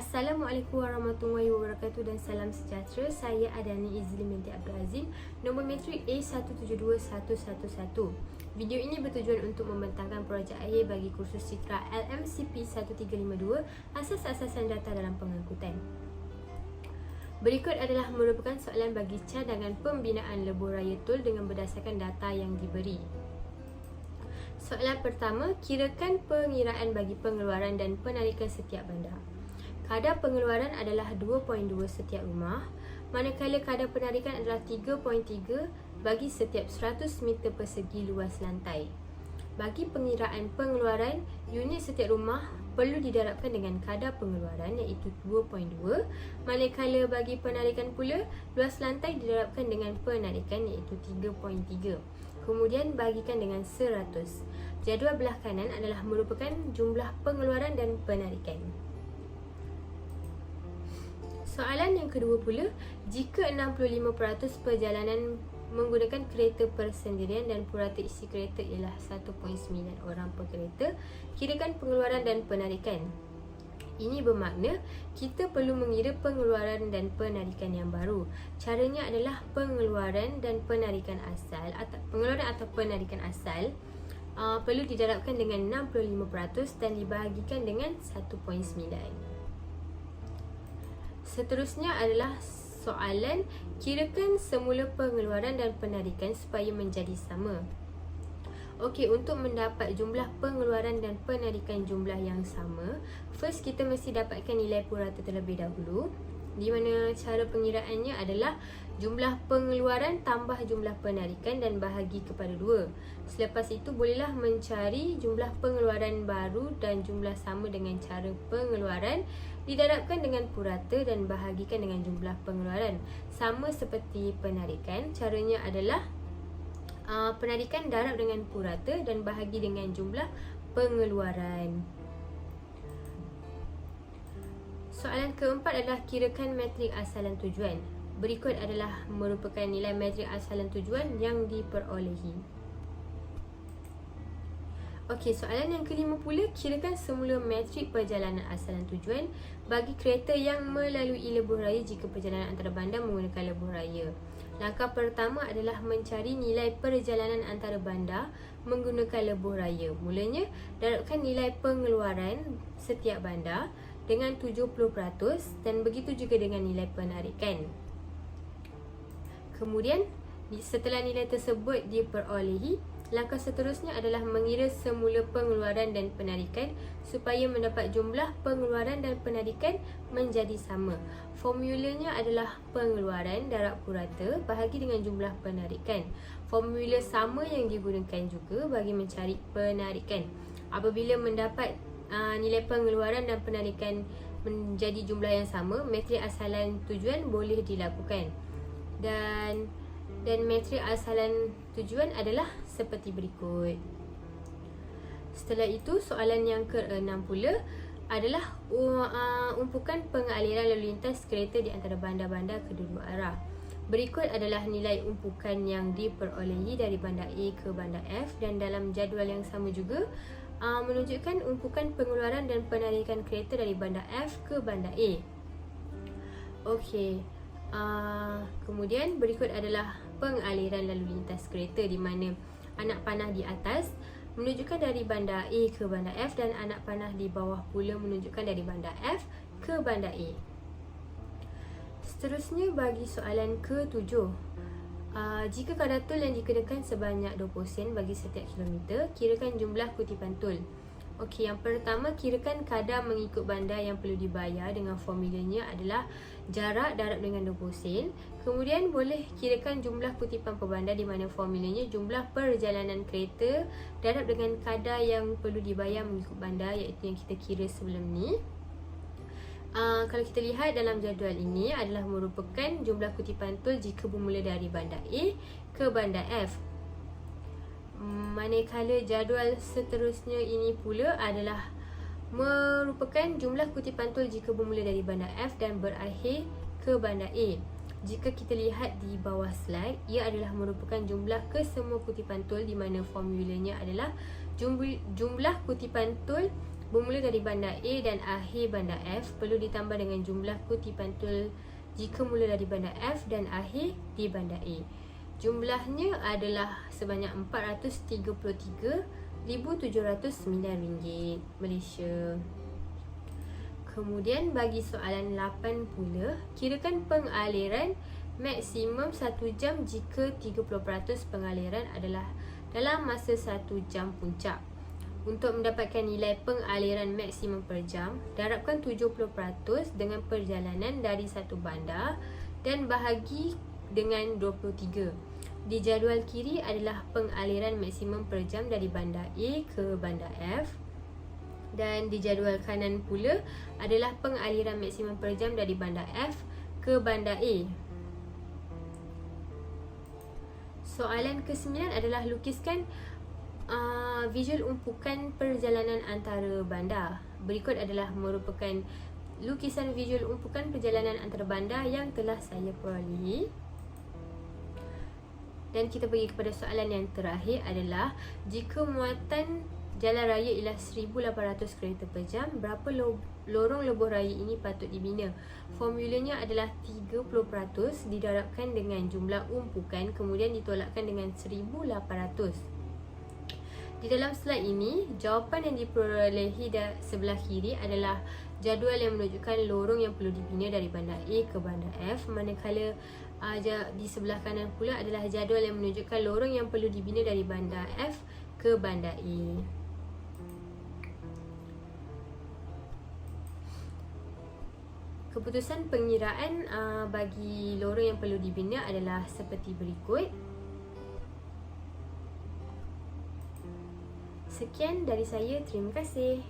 Assalamualaikum warahmatullahi wabarakatuh dan salam sejahtera. Saya Adani Izli binti Abdul Azim, nombor matrik A172111. Video ini bertujuan untuk membentangkan projek akhir bagi kursus Citra LMCP 1352, asas-asasan data dalam pengangkutan. Berikut adalah merupakan soalan bagi cadangan pembinaan lebuh raya tol dengan berdasarkan data yang diberi. Soalan pertama, kirakan pengiraan bagi pengeluaran dan penarikan setiap bandar. Kadar pengeluaran adalah 2.2 setiap rumah, manakala kadar penarikan adalah 3.3 bagi setiap 100 meter persegi luas lantai. Bagi pengiraan pengeluaran, unit setiap rumah perlu didarabkan dengan kadar pengeluaran iaitu 2.2, manakala bagi penarikan pula, luas lantai didarabkan dengan penarikan iaitu 3.3. Kemudian bagikan dengan 100. Jadual belah kanan adalah merupakan jumlah pengeluaran dan penarikan. Soalan yang kedua pula, jika 65% perjalanan menggunakan kereta persendirian dan purata isi kereta ialah 1.9 orang per kereta, kirakan pengeluaran dan penarikan. Ini bermakna kita perlu mengira pengeluaran dan penarikan yang baru. Caranya adalah pengeluaran dan penarikan asal atau pengeluaran atau penarikan asal perlu didarabkan dengan 65% dan dibahagikan dengan 1.9. Seterusnya adalah soalan kirakan semula pengeluaran dan penarikan supaya menjadi sama. Okey, untuk mendapat jumlah pengeluaran dan penarikan jumlah yang sama, first kita mesti dapatkan nilai purata terlebih dahulu, di mana cara pengiraannya adalah jumlah pengeluaran tambah jumlah penarikan dan bahagi kepada 2. Selepas itu bolehlah mencari jumlah pengeluaran baru dan jumlah sama dengan cara pengeluaran didarabkan dengan purata dan bahagikan dengan jumlah pengeluaran. Sama seperti penarikan, caranya adalah penarikan darab dengan purata dan bahagi dengan jumlah pengeluaran. Soalan keempat adalah kirakan metrik asalan tujuan. Berikut adalah merupakan nilai metrik asalan tujuan yang diperolehi. Okey, soalan yang kelima pula, kirakan semula metrik perjalanan asalan tujuan bagi kereta yang melalui lebuh raya jika perjalanan antara bandar menggunakan lebuh raya. Langkah pertama adalah mencari nilai perjalanan antara bandar menggunakan lebuh raya. Mulanya, darabkan nilai pengeluaran setiap bandar dengan 70% dan begitu juga dengan nilai penarikan. Kemudian, setelah nilai tersebut diperolehi, langkah seterusnya adalah mengira semula pengeluaran dan penarikan supaya mendapat jumlah pengeluaran dan penarikan menjadi sama. Formulanya adalah pengeluaran darab purata bahagi dengan jumlah penarikan. Formula sama yang digunakan juga bagi mencari penarikan. Apabila mendapat nilai pengeluaran dan penarikan menjadi jumlah yang sama, metrik asalan tujuan boleh dilakukan. Dan metrik asalan tujuan adalah seperti berikut. Setelah itu, soalan yang ke-6 pula adalah umpukan pengaliran lalu lintas kereta di antara bandar-bandar kedua arah. Berikut adalah nilai umpukan yang diperolehi dari bandar A ke bandar F dan dalam jadual yang sama juga menunjukkan umpukan pengeluaran dan penarikan kereta dari bandar F ke bandar A. Okey. Kemudian berikut adalah pengaliran lalu lintas kereta di mana anak panah di atas menunjukkan dari bandar A ke bandar F dan anak panah di bawah pula menunjukkan dari bandar F ke bandar A. Seterusnya bagi soalan ke-7. Jika kadar tol yang dikenakan sebanyak 20 sen bagi setiap kilometer, kirakan jumlah kutipan tol. Okey, yang pertama, kirakan kadar mengikut bandar yang perlu dibayar dengan formulanya adalah jarak darab dengan 20 sen. Kemudian boleh kirakan jumlah kutipan per bandar di mana formulanya jumlah perjalanan kereta darab dengan kadar yang perlu dibayar mengikut bandar iaitu yang kita kira sebelum ni. Kalau kita lihat dalam jadual ini adalah merupakan jumlah kutipan tol jika bermula dari bandar A ke bandar F. Manakala jadual seterusnya ini pula adalah merupakan jumlah kutipan tol jika bermula dari bandar F dan berakhir ke bandar A. Jika kita lihat di bawah slide, ia adalah merupakan jumlah kesemua kutipan tol di mana formulanya adalah jumlah kutipan tol bermula dari bandar A dan akhir bandar F perlu ditambah dengan jumlah kutipan tul jika mula dari bandar F dan akhir di bandar A. Jumlahnya adalah sebanyak RM433,709 Malaysia. Kemudian bagi soalan 8 pula, kirakan pengaliran maksimum 1 jam jika 30% pengaliran adalah dalam masa 1 jam puncak. Untuk mendapatkan nilai pengaliran maksimum per jam, darabkan 70% dengan perjalanan dari satu bandar dan bahagi dengan 23. Di jadual kiri adalah pengaliran maksimum per jam dari bandar A ke bandar F. Dan di jadual kanan pula adalah pengaliran maksimum per jam dari bandar F ke bandar A. Soalan ke-9 adalah lukiskan visual umpukan perjalanan antara bandar. Berikut adalah merupakan lukisan visual umpukan perjalanan antara bandar yang telah saya perolehi. Dan kita pergi kepada soalan yang terakhir adalah jika muatan jalan raya ialah 1,800 kereta per jam, berapa lorong lebuh raya ini patut dibina? Formulanya adalah 30% didarabkan dengan jumlah umpukan kemudian ditolakkan dengan 1,800. Di dalam slide ini, jawapan yang diperolehi sebelah kiri adalah jadual yang menunjukkan lorong yang perlu dibina dari bandar A ke bandar F, manakala di sebelah kanan pula adalah jadual yang menunjukkan lorong yang perlu dibina dari bandar F ke bandar A. Keputusan pengiraan bagi lorong yang perlu dibina adalah seperti berikut. Sekian dari saya, terima kasih.